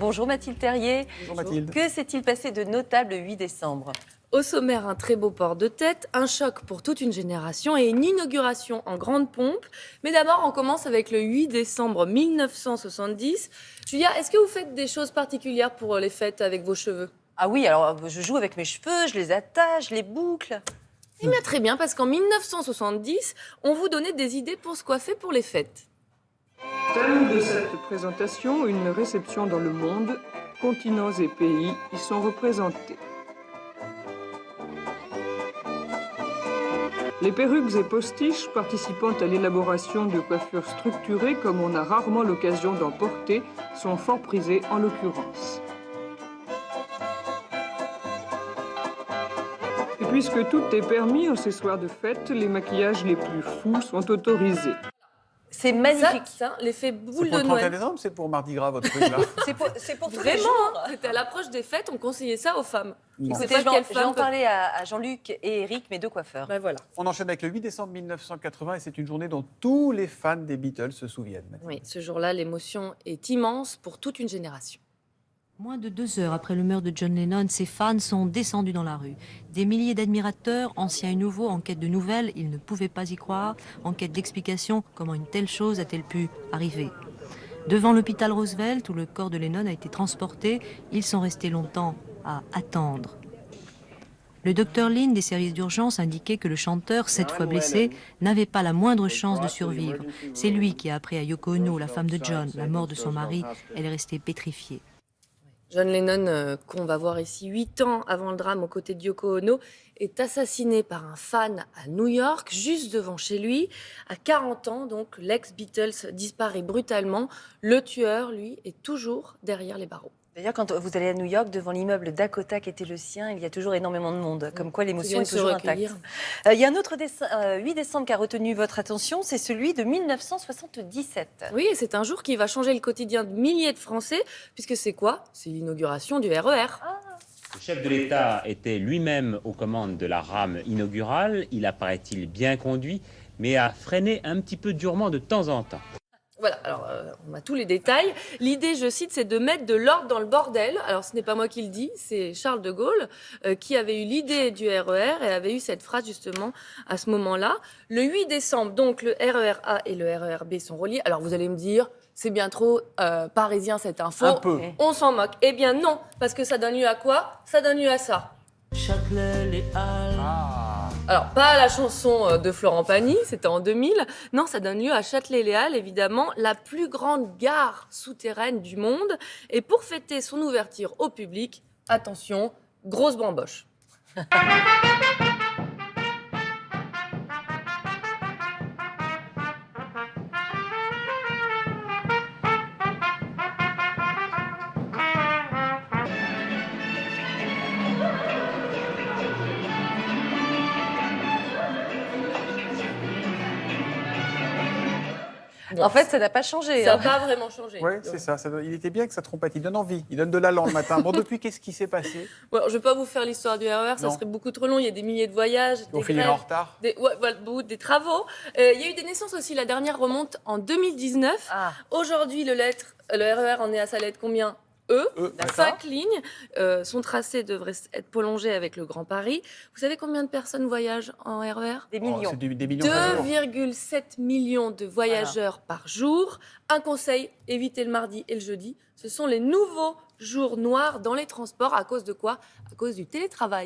Bonjour Mathilde Terrier. Bonjour Mathilde. Que s'est-il passé de notable le 8 décembre? Au sommaire, un très beau port de tête, un choc pour toute une génération et une inauguration en grande pompe. Mais d'abord, on commence avec le 8 décembre 1970. Julia, est-ce que vous faites des choses particulières pour les fêtes avec vos cheveux? Ah oui, alors je joue avec mes cheveux, je les attache, je les boucle. Eh bien, très bien, parce qu'en 1970, on vous donnait des idées pour se coiffer pour les fêtes. Thème de cette présentation, une réception dans le monde. Continents et pays y sont représentés. Les perruques et postiches participant à l'élaboration de coiffures structurées comme on a rarement l'occasion d'en porter sont fort prisées en l'occurrence. Et puisque tout est permis en ces soirs de fête, les maquillages les plus fous sont autorisés. C'est magnifique. Ça, l'effet C'est boule pour de le 31 Noël. décembre, c'est pour Mardi Gras, votre truc là? C'est pour tous les Vraiment, jours. c'était à l'approche des fêtes, on conseillait ça aux femmes. Non. C'est Écoutez, pas je vais quelle je vais en femme peut- parler à Jean-Luc et Eric, mes deux coiffeurs. Ben voilà. On enchaîne avec le 8 décembre 1980 et c'est une journée dont tous les fans des Beatles se souviennent. Mathilde. Oui, ce jour-là, l'émotion est immense pour toute une génération. Moins de 2 heures après le meurtre de John Lennon, ses fans sont descendus dans la rue. Des milliers d'admirateurs, anciens et nouveaux, en quête de nouvelles, ils ne pouvaient pas y croire, en quête d'explications, comment une telle chose a-t-elle pu arriver. Devant l'hôpital Roosevelt, où le corps de Lennon a été transporté, ils sont restés longtemps à attendre. Le docteur Lynn des services d'urgence indiquait que le chanteur, 7 fois blessé, n'avait pas la moindre chance de survivre. C'est lui qui a appris à Yoko Ono, la femme de John, la mort de son mari. Elle est restée pétrifiée. John Lennon, qu'on va voir ici 8 ans avant le drame aux côtés de Yoko Ono, est assassiné par un fan à New York, juste devant chez lui. À 40 ans, donc, l'ex-Beatles disparaît brutalement. Le tueur, lui, est toujours derrière les barreaux. D'ailleurs, quand vous allez à New York, devant l'immeuble d'à côté qui était le sien, il y a toujours énormément de monde. Comme quoi, l'émotion est Se toujours intacte. recueillir. Il y a un autre 8 décembre qui a retenu votre attention, c'est celui de 1977. Oui, et c'est un jour qui va changer le quotidien de milliers de Français, puisque c'est quoi? C'est l'inauguration du RER. Le chef de l'État était lui-même aux commandes de la rame inaugurale. Il apparaît-il bien conduit, mais a freiné un petit peu durement de temps en temps. Voilà, alors on a tous les détails. L'idée, je cite, c'est de mettre de l'ordre dans le bordel. Alors ce n'est pas moi qui le dis, c'est Charles de Gaulle qui avait eu l'idée du RER et avait eu cette phrase justement à ce moment-là. Le 8 décembre, donc le RER A et le RER B sont reliés. Alors vous allez me dire, c'est bien trop parisien cette info. Un peu. On s'en moque. Eh bien non, parce que ça donne lieu à quoi? Ça donne lieu à ça. Alors, pas la chanson de Florent Pagny, c'était en 2000. Non, ça donne lieu à Châtelet-Les-Halles, évidemment, la plus grande gare souterraine du monde. Et pour fêter son ouverture au public, attention, grosse bamboche. Bon, En fait, ça n'a pas changé. ça hein. n'a pas vraiment changé. Oui, c'est ça. Il était bien que sa trompette. Il donne envie. Il donne de l'allant le matin. Bon, depuis, qu'est-ce qui s'est passé? Bon, je ne vais pas vous faire l'histoire du RER, ça Non. serait beaucoup trop long. Il y a des milliers de voyages, On des finira en grèves, retard. des travaux. Il y a eu des naissances aussi. La dernière remonte en 2019. Ah, Aujourd'hui, le RER en est à sa lettre combien? E. D'accord. 5 lignes. Son tracé devrait être prolongé avec le Grand Paris. Vous savez combien de personnes voyagent en RER? des Oh, millions. c'est des millions par jour. 2,7 millions de voyageurs par jour. Un conseil, évitez le mardi et le jeudi. Ce sont les nouveaux jours noirs dans les transports. À cause de quoi? À cause du télétravail.